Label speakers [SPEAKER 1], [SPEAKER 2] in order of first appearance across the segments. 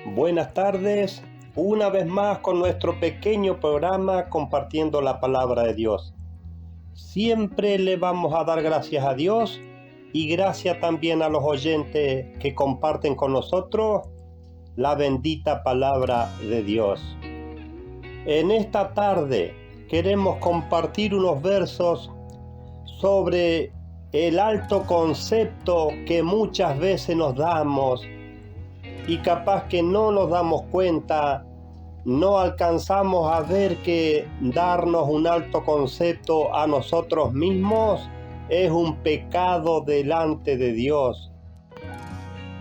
[SPEAKER 1] Buenas tardes, una vez más con nuestro pequeño programa compartiendo la palabra de Dios. Siempre le vamos a dar gracias a Dios y gracias también a los oyentes que comparten con nosotros la bendita palabra de Dios. En esta tarde queremos compartir unos versos sobre el alto concepto que muchas veces nos damos y capaz que no nos damos cuenta, no alcanzamos a ver que darnos un alto concepto a nosotros mismos es un pecado delante de Dios.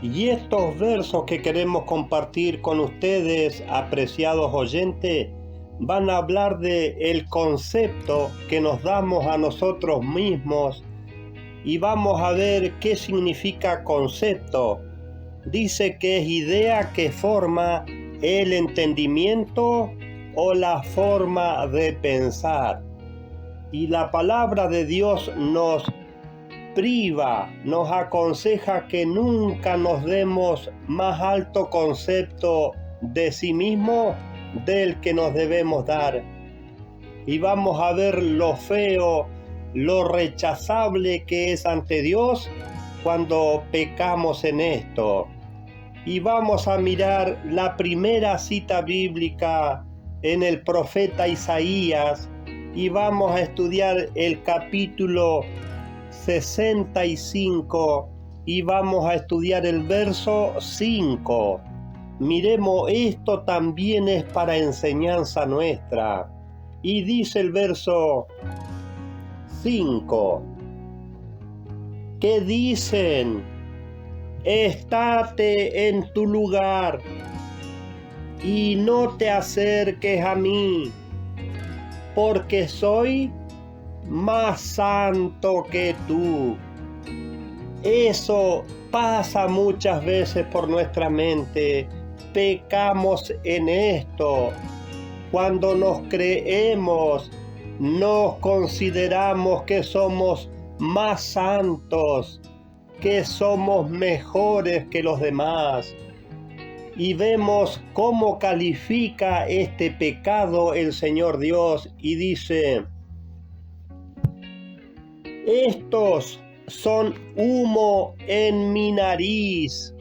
[SPEAKER 1] Y estos versos que queremos compartir con ustedes, apreciados oyentes, van a hablar de el concepto que nos damos a nosotros mismos y vamos a ver qué significa concepto. Dice que es idea que forma el entendimiento o la forma de pensar. Y la palabra de Dios nos priva, nos aconseja que nunca nos demos más alto concepto de sí mismo del que nos debemos dar. Y vamos a ver lo feo, lo rechazable que es ante Dios cuando pecamos en esto. Y vamos a mirar la primera cita bíblica en el profeta Isaías y vamos a estudiar el capítulo 65 y vamos a estudiar el verso 5. Miremos, esto también es para enseñanza nuestra. Y dice el verso 5, ¿qué dicen? Estate en tu lugar y no te acerques a mí, porque soy más santo que tú. Eso pasa muchas veces por nuestra mente. Pecamos en esto. Cuando nos creemos, nos consideramos que somos más santos, que somos mejores que los demás. Y vemos cómo califica este pecado el Señor Dios y dice: estos son humo en mi nariz.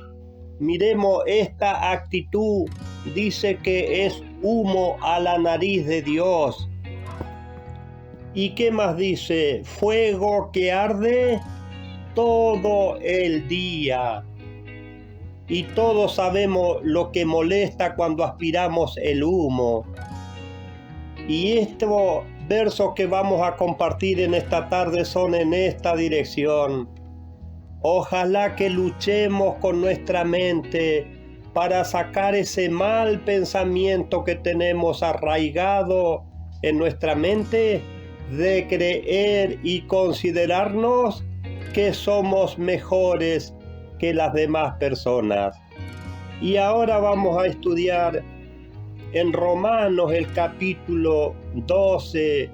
[SPEAKER 1] Miremos esta actitud, dice que es humo a la nariz de Dios. ¿Y qué más dice? Fuego que arde todo el día. Y todos sabemos lo que molesta cuando aspiramos el humo. Y estos versos que vamos a compartir en esta tarde son en esta dirección. Ojalá que luchemos con nuestra mente para sacar ese mal pensamiento que tenemos arraigado en nuestra mente de creer y considerarnos que somos mejores que las demás personas. Y ahora vamos a estudiar en Romanos el capítulo 12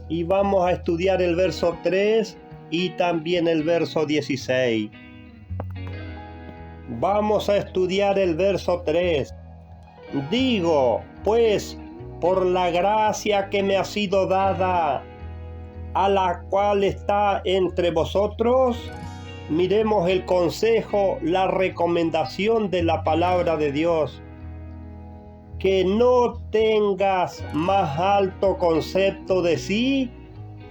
[SPEAKER 1] y vamos a estudiar el verso 3 y también el verso 16. Vamos a estudiar el verso 3. Digo, pues, por la gracia que me ha sido dada, a la cual está entre vosotros, miremos el consejo, la recomendación de la palabra de Dios. Que no tengas más alto concepto de sí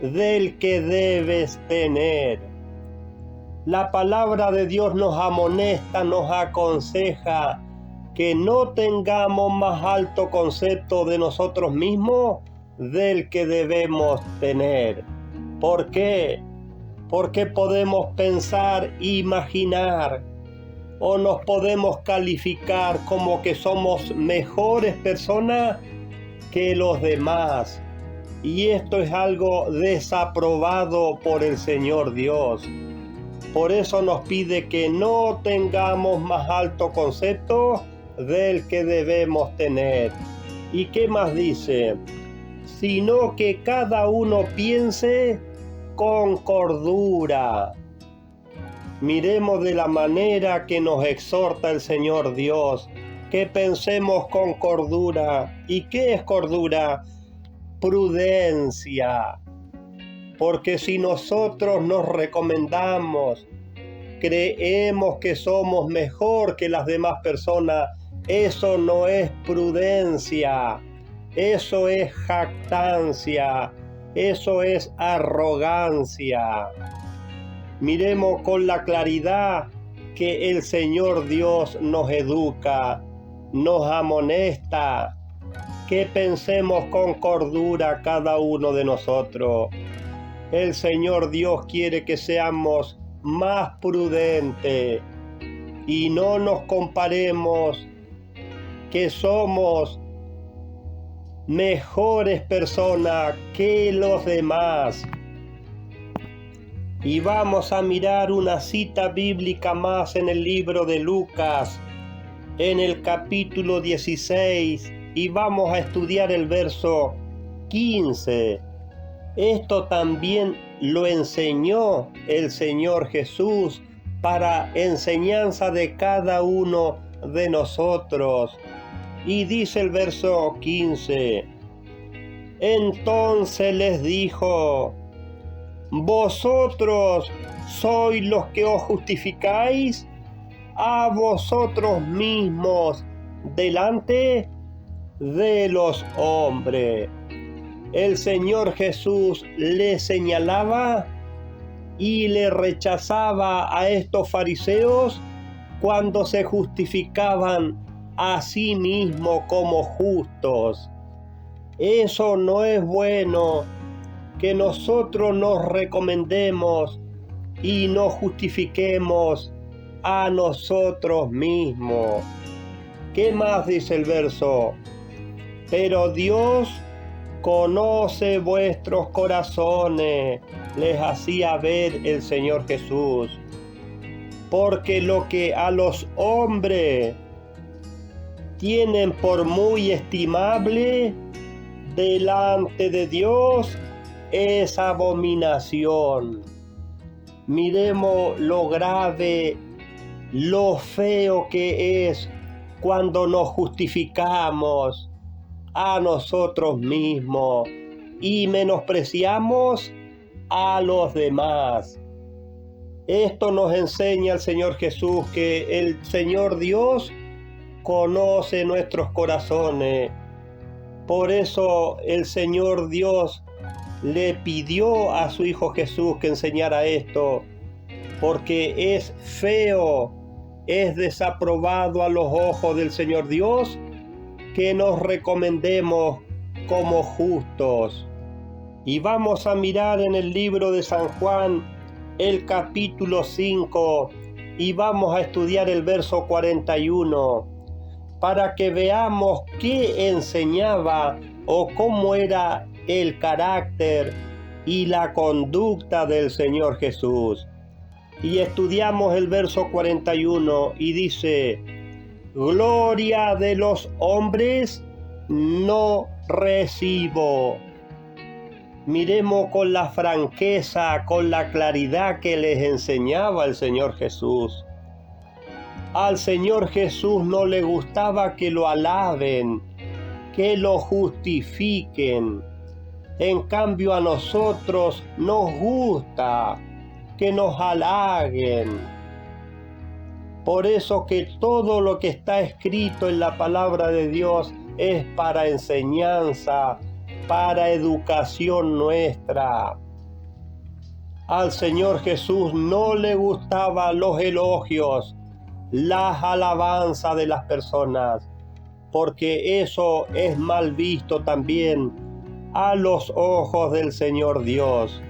[SPEAKER 1] del que debes tener. La palabra de Dios nos amonesta, nos aconseja que no tengamos más alto concepto de nosotros mismos del que debemos tener. ¿Por qué? Porque podemos pensar, imaginar, o nos podemos calificar como que somos mejores personas que los demás. Y esto es algo desaprobado por el Señor Dios. Por eso nos pide que no tengamos más alto concepto del que debemos tener. ¿Y qué más dice? Sino que cada uno piense con cordura. Miremos de la manera que nos exhorta el Señor Dios. que pensemos con cordura. ¿Y qué es cordura? Prudencia. Porque si nosotros nos recomendamos, creemos que somos mejor que las demás personas, eso no es prudencia, eso es jactancia, eso es arrogancia. Miremos con la claridad que el Señor Dios nos educa, nos amonesta, que pensemos con cordura cada uno de nosotros. El Señor Dios quiere que seamos más prudentes y no nos comparemos que somos mejores personas que los demás. Y vamos a mirar una cita bíblica más en el libro de Lucas, en el capítulo 16, y vamos a estudiar el verso 15. Esto también lo enseñó el Señor Jesús para enseñanza de cada uno de nosotros. Y dice el verso 15, entonces les dijo, ¿vosotros sois los que os justificáis a vosotros mismos delante de los hombres? El Señor Jesús le señalaba y le rechazaba a estos fariseos cuando se justificaban a sí mismos como justos. Eso no es bueno, que nosotros nos recomendemos y nos justifiquemos a nosotros mismos. ¿Qué más dice el verso? Pero Dios conoce vuestros corazones, les hacía ver el Señor Jesús. Porque lo que a los hombres tienen por muy estimable, delante de Dios es abominación. Miremos lo grave, lo feo que es cuando nos justificamos a nosotros mismos y menospreciamos a los demás. Esto nos enseña el Señor Jesús, que el Señor Dios conoce nuestros corazones. Por eso el Señor Dios le pidió a su Hijo Jesús que enseñara esto, porque es feo, es desaprobado a los ojos del Señor Dios que nos recomendemos como justos. Y vamos a mirar en el libro de San Juan, el capítulo 5, y vamos a estudiar el verso 41, para que veamos qué enseñaba o cómo era el carácter y la conducta del Señor Jesús. Y estudiamos el verso 41 y dice, gloria de los hombres no recibo. Miremos con la franqueza, con la claridad que les enseñaba el Señor Jesús. Al Señor Jesús no le gustaba que lo alaben, que lo justifiquen. En cambio a nosotros nos gusta que nos halaguen. Por eso que todo lo que está escrito en la palabra de Dios es para enseñanza, para educación nuestra. Al Señor Jesús no le gustaban los elogios, las alabanzas de las personas, porque eso es mal visto también a los ojos del Señor Dios.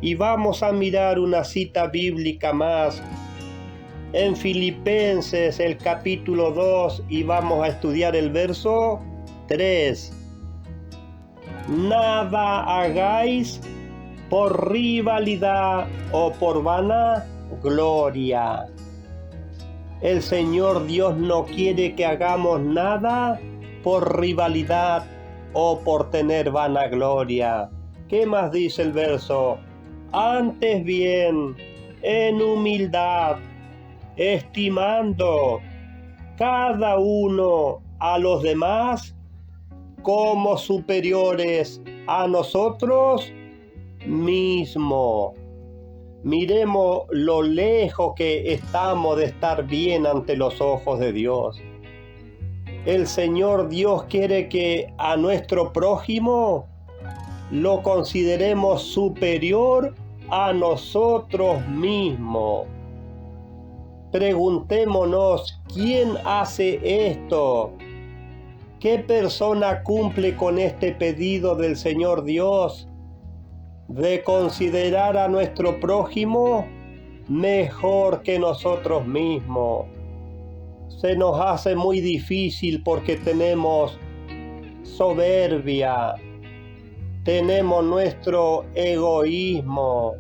[SPEAKER 1] Y vamos a mirar una cita bíblica más en Filipenses, el capítulo 2, y vamos a estudiar el verso 3. Nada hagáis por rivalidad o por vana gloria. El Señor Dios no quiere que hagamos nada por rivalidad o por tener vanagloria. ¿Qué más dice el verso? Antes bien, en humildad, estimando cada uno a los demás como superiores a nosotros mismos. Miremos lo lejos que estamos de estar bien ante los ojos de Dios. El Señor Dios quiere que a nuestro prójimo lo consideremos superior a nosotros mismos. Preguntémonos, ¿quién hace esto? ¿Qué persona cumple con este pedido del Señor Dios de considerar a nuestro prójimo mejor que nosotros mismos? Se nos hace muy difícil porque tenemos soberbia, tenemos nuestro egoísmo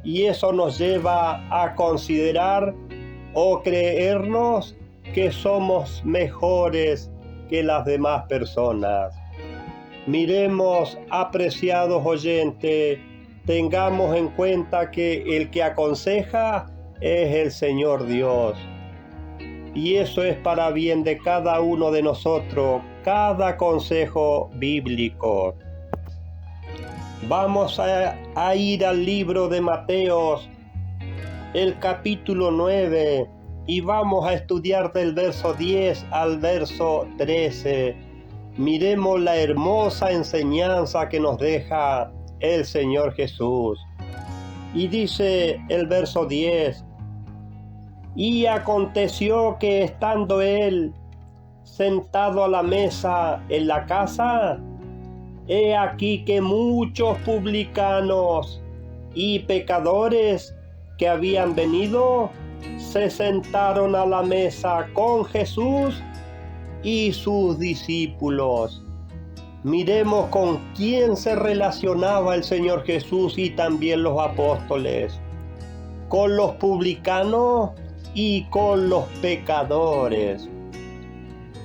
[SPEAKER 1] y eso nos lleva a considerar o creernos que somos mejores que las demás personas. Miremos, apreciados oyentes, tengamos en cuenta que el que aconseja es el Señor Dios. Y eso es para bien de cada uno de nosotros, cada consejo bíblico. Vamos a ir al libro de Mateos, el capítulo 9, y vamos a estudiar del verso 10 al verso 13. Miremos la hermosa enseñanza que nos deja el Señor Jesús. Y dice el verso 10, y aconteció que estando él sentado a la mesa en la casa, he aquí que muchos publicanos y pecadores que habían venido se sentaron a la mesa con Jesús y sus discípulos. Miremos con quién se relacionaba el Señor Jesús y también los apóstoles. Con los publicanos y con los pecadores.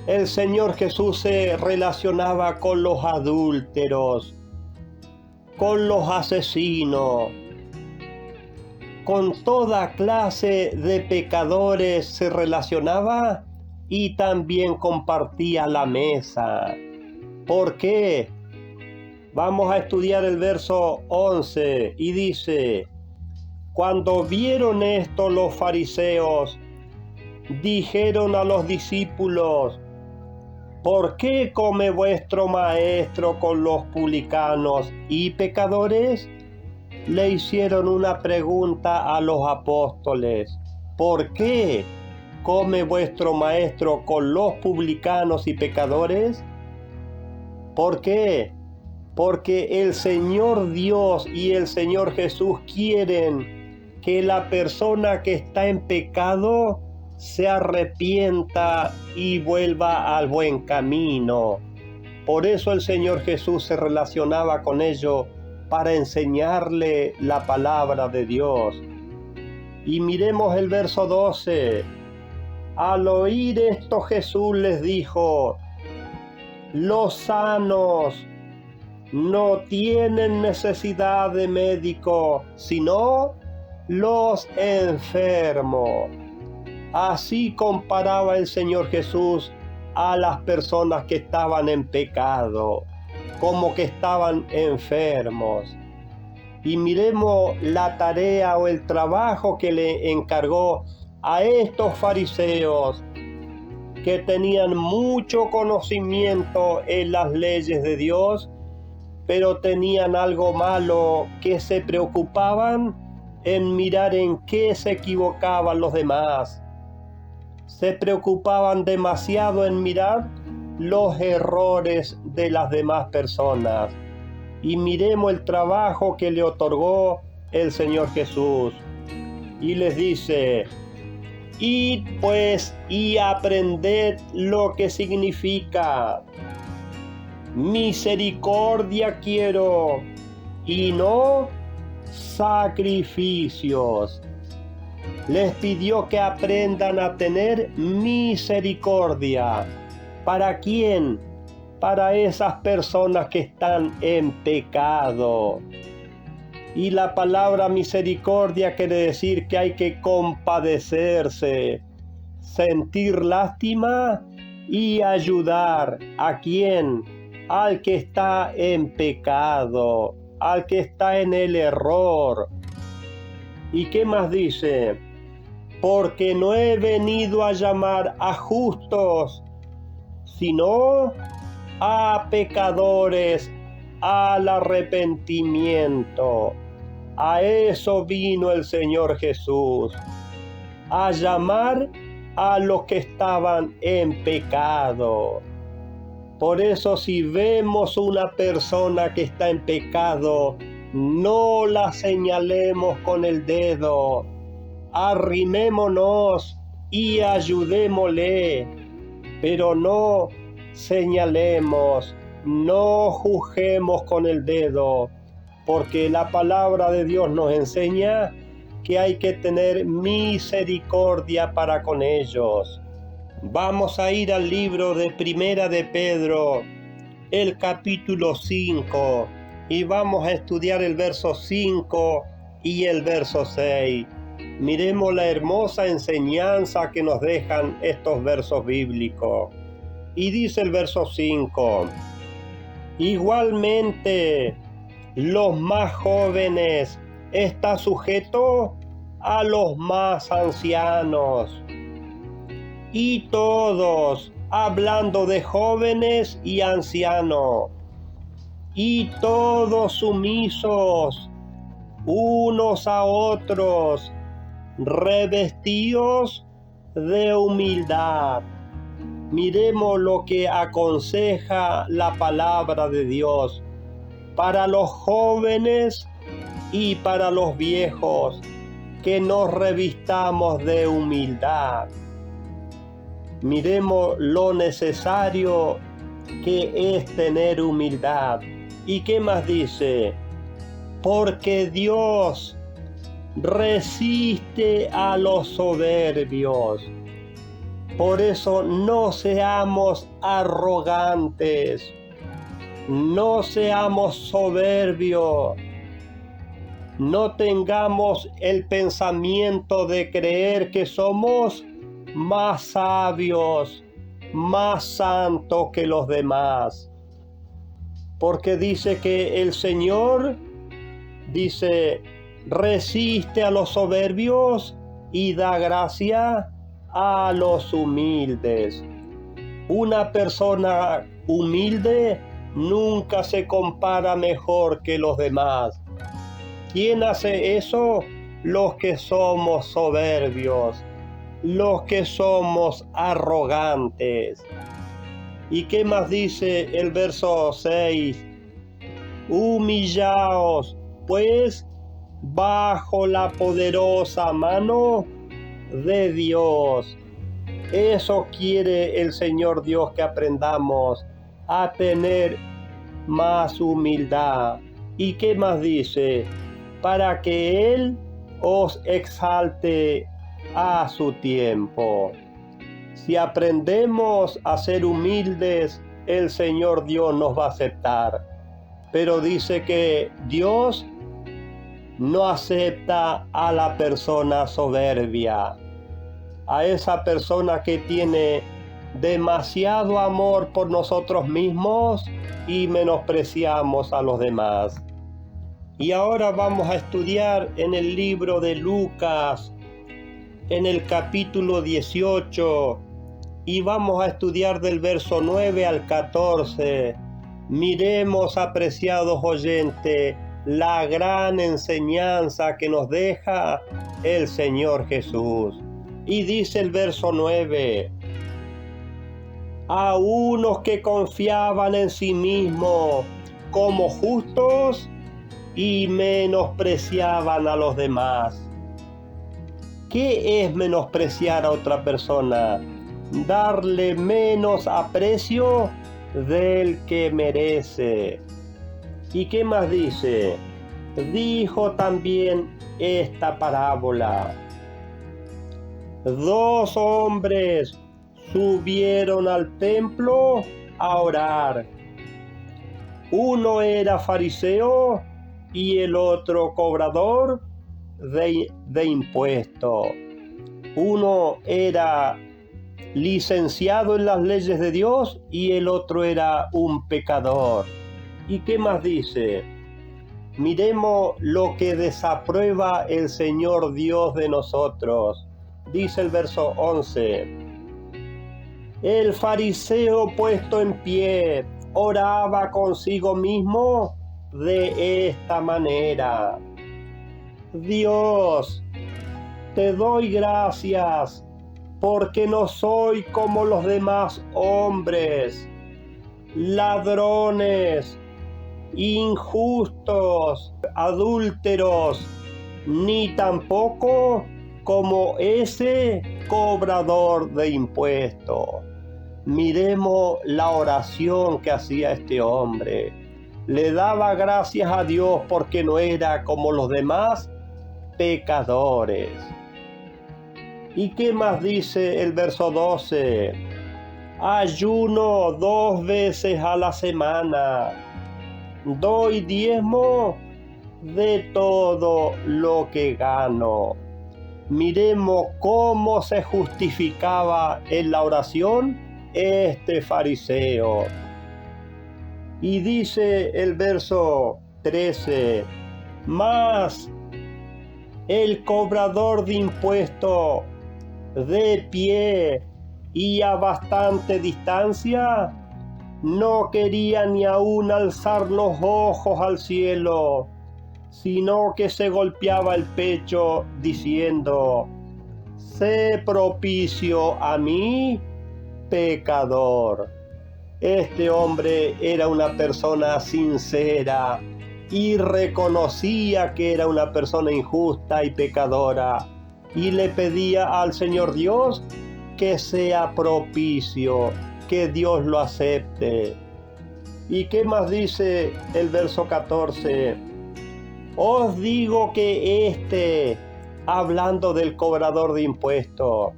[SPEAKER 1] El Señor Jesús se relacionaba con los adúlteros, con los asesinos, con toda clase de pecadores se relacionaba y también compartía la mesa. ¿Por qué? Vamos a estudiar el verso 11 y dice, cuando vieron esto los fariseos, dijeron a los discípulos, ¿por qué come vuestro maestro con los publicanos y pecadores? Le hicieron una pregunta a los apóstoles. ¿Por qué come vuestro maestro con los publicanos y pecadores? ¿Por qué? Porque el Señor Dios y el Señor Jesús quieren que la persona que está en pecado se arrepienta y vuelva al buen camino. Por eso el Señor Jesús se relacionaba con ellos para enseñarle la palabra de Dios. Y miremos el verso 12. Al oír esto Jesús les dijo, los sanos no tienen necesidad de médico, sino los enfermos. Así comparaba el Señor Jesús a las personas que estaban en pecado, como que estaban enfermos. Y miremos la tarea o el trabajo que le encargó a estos fariseos que tenían mucho conocimiento en las leyes de Dios, pero tenían algo malo, que se preocupaban en mirar en qué se equivocaban los demás. Se preocupaban demasiado en mirar los errores de las demás personas. Y miremos el trabajo que le otorgó el Señor Jesús. Y les dice, id pues y aprended lo que significa. Misericordia quiero y no sacrificios. Les pidió que aprendan a tener misericordia. ¿Para quién? Para esas personas que están en pecado. Y la palabra misericordia quiere decir que hay que compadecerse. sentir lástima y ayudar a quien, al que está en pecado, al que está en el error. ¿Y qué más dice? Porque no he venido a llamar a justos, sino a pecadores al arrepentimiento. A eso vino el Señor Jesús, a llamar a los que estaban en pecado. Por eso, si vemos una persona que está en pecado, no la señalemos con el dedo, arrimémonos y ayudémosle, pero no señalemos, no juzguemos con el dedo, porque la palabra de Dios nos enseña que hay que tener misericordia para con ellos. Vamos a ir al libro de Primera de Pedro, el capítulo 5, y vamos a estudiar el verso 5 y el verso 6. Miremos la hermosa enseñanza que nos dejan estos versos bíblicos. Y dice el verso 5, igualmente los más jóvenes están sujetos a los más ancianos. Y todos, hablando de jóvenes y ancianos, y todos sumisos unos a otros, revestidos de humildad. Miremos lo que aconseja la palabra de Dios para los jóvenes y para los viejos, que nos revistamos de humildad. Miremos lo necesario que es tener humildad. ¿Y qué más dice? Porque Dios resiste a los soberbios. Por eso no seamos arrogantes, no seamos soberbios, no tengamos el pensamiento de creer que somos más sabios, más santos que los demás. Porque dice que el Señor, dice, resiste a los soberbios y da gracia a los humildes. Una persona humilde nunca se compara mejor que los demás. ¿Quién hace eso? Los que somos soberbios, los que somos arrogantes. ¿Y qué más dice el verso 6? Humillaos, pues, bajo la poderosa mano de Dios. Eso quiere el Señor Dios, que aprendamos a tener más humildad. ¿Y qué más dice? Para que Él os exalte a su tiempo. Si aprendemos a ser humildes, el Señor Dios nos va a aceptar. Pero dice que Dios no acepta a la persona soberbia, a esa persona que tiene demasiado amor por nosotros mismos y menospreciamos a los demás. Y ahora vamos a estudiar en el libro de Lucas, en el capítulo 18, y vamos a estudiar del verso 9 al 14. Miremos, apreciados oyentes, la gran enseñanza que nos deja el Señor Jesús. Y dice el verso 9, a unos que confiaban en sí mismos como justos y menospreciaban a los demás. ¿Qué es menospreciar a otra persona? Darle menos aprecio del que merece. ¿Y qué más dice? Dijo también esta parábola. 2 hombres subieron al templo a orar. Uno era fariseo y el otro cobrador de impuestos. Uno era licenciado en las leyes de Dios y el otro era un pecador. ¿Y qué más dice? Miremos lo que desaprueba el Señor Dios de nosotros. Dice el verso 11. El fariseo puesto en pie oraba consigo mismo de esta manera: Dios, te doy gracias porque no soy como los demás hombres, ladrones, injustos, adúlteros, ni tampoco como ese cobrador de impuestos. Miremos la oración que hacía este hombre. Le daba gracias a Dios porque no era como los demás pecadores. ¿Y qué más dice el verso 12? Ayuno 2 veces a la semana. Doy diezmo de todo lo que gano. Miremos cómo se justificaba en la oración este fariseo. Y dice el verso 13, mas el cobrador de impuestos, de pie y a bastante distancia, no quería ni aún alzar los ojos al cielo, sino que se golpeaba el pecho diciendo: sé propicio a mí, pecador. Este hombre era una persona sincera y reconocía que era una persona injusta y pecadora, y le pedía al Señor Dios que sea propicio, que Dios lo acepte. ¿Y qué más dice el verso 14? Os digo que hablando del cobrador de impuestos,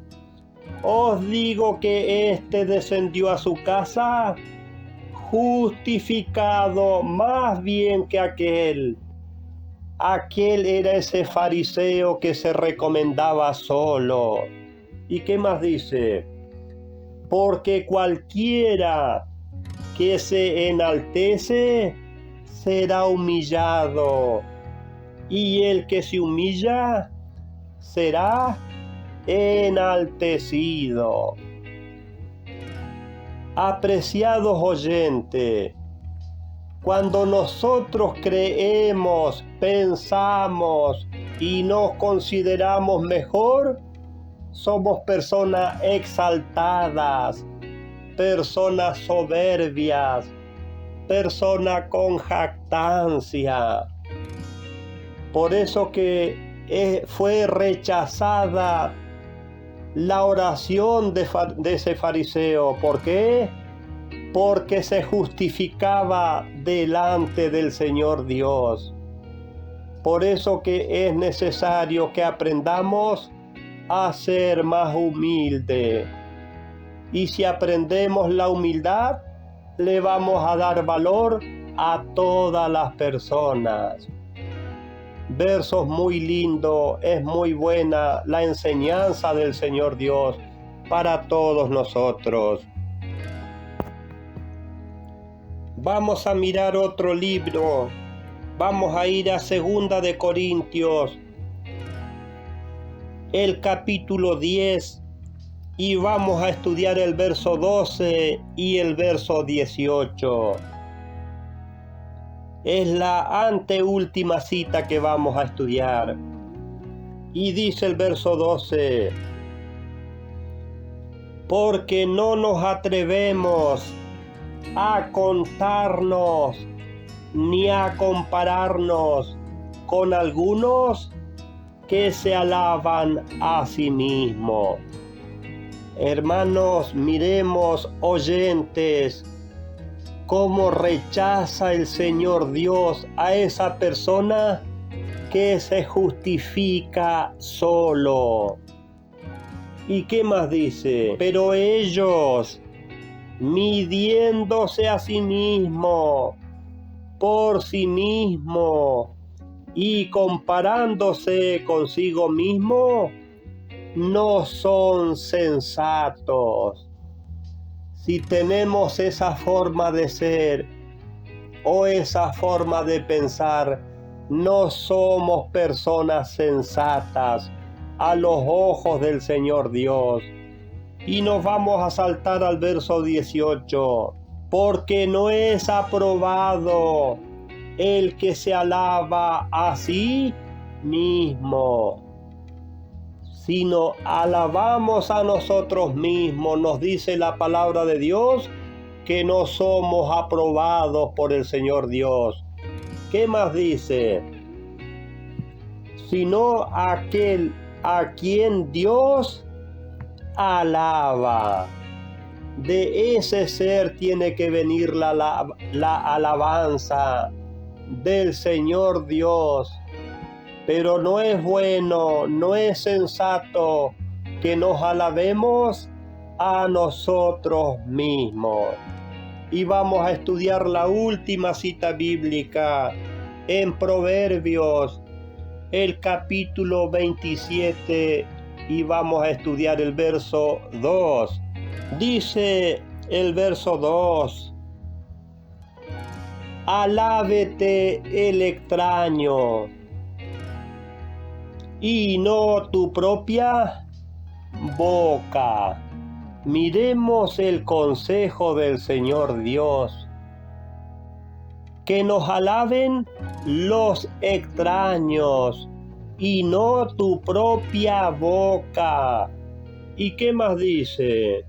[SPEAKER 1] os digo que descendió a su casa justificado más bien que aquel. Aquel era ese fariseo que se recomendaba solo. ¿Y qué más dice? Porque cualquiera que se enaltece será humillado, y el que se humilla será enaltecido. Apreciados oyentes, cuando nosotros creemos, pensamos y nos consideramos mejor, somos personas exaltadas, personas soberbias, personas con jactancia. Por eso que fue rechazada la oración de ese fariseo. ¿Por qué? Porque se justificaba delante del Señor Dios. Por eso que es necesario que aprendamos a ser más humildes. Y si aprendemos la humildad, le vamos a dar valor a todas las personas. Versos muy lindos, es muy buena la enseñanza del Señor Dios para todos nosotros. Vamos a mirar otro libro. Vamos a ir a 2 de Corintios, el capítulo 10, y vamos a estudiar el verso 12 y el verso 18. Es la anteúltima cita que vamos a estudiar. Y dice el verso 12: porque no nos atrevemos a contarnos ni a compararnos con algunos que se alaban a sí mismos. Hermanos, miremos, oyentes, cómo rechaza el Señor Dios a esa persona que se justifica solo. ¿Y qué más dice? Pero ellos, midiéndose a sí mismo, por sí mismo, y comparándose consigo mismo, no son sensatos. Si tenemos esa forma de ser o esa forma de pensar, no somos personas sensatas a los ojos del Señor Dios. Y nos vamos a saltar al verso 18. Porque no es aprobado el que se alaba a sí mismo, sino alabamos a nosotros mismos. Nos dice la palabra de Dios que no somos aprobados por el Señor Dios. ¿Qué más dice? Sino aquel a quien Dios alaba. De ese ser tiene que venir la alabanza del Señor Dios. Pero no es bueno, no es sensato que nos alabemos a nosotros mismos. Y vamos a estudiar la última cita bíblica en Proverbios, el capítulo 27, y vamos a estudiar el verso 2. Dice el verso 2: alábete el extraño y no tu propia boca. Miremos el consejo del Señor Dios. Que nos alaben los extraños y no tu propia boca. ¿Y qué más dice?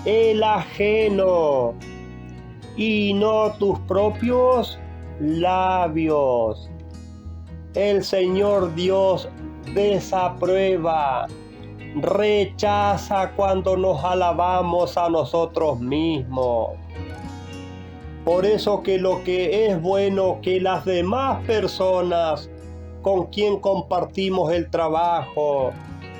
[SPEAKER 1] El ajeno y no tus propios labios. El Señor Dios desaprueba, rechaza cuando nos alabamos a nosotros mismos. Por eso que lo que es bueno que las demás personas con quien compartimos el trabajo,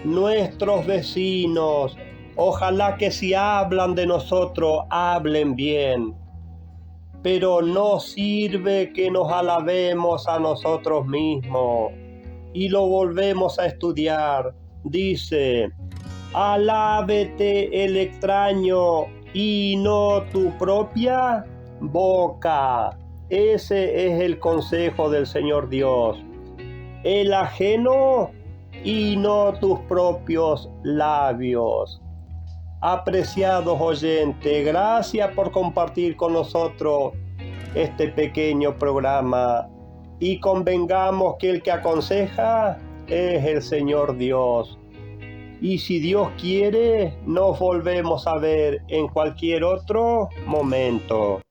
[SPEAKER 1] nuestros vecinos, ojalá que si hablan de nosotros, hablen bien. Pero no sirve que nos alabemos a nosotros mismos. Y lo volvemos a estudiar. Dice: alábete el extraño y no tu propia boca. Ese es el consejo del Señor Dios. El ajeno y no tus propios labios. Apreciados oyentes, gracias por compartir con nosotros este pequeño programa, y convengamos que el que aconseja es el Señor Dios. Y si Dios quiere, nos volvemos a ver en cualquier otro momento.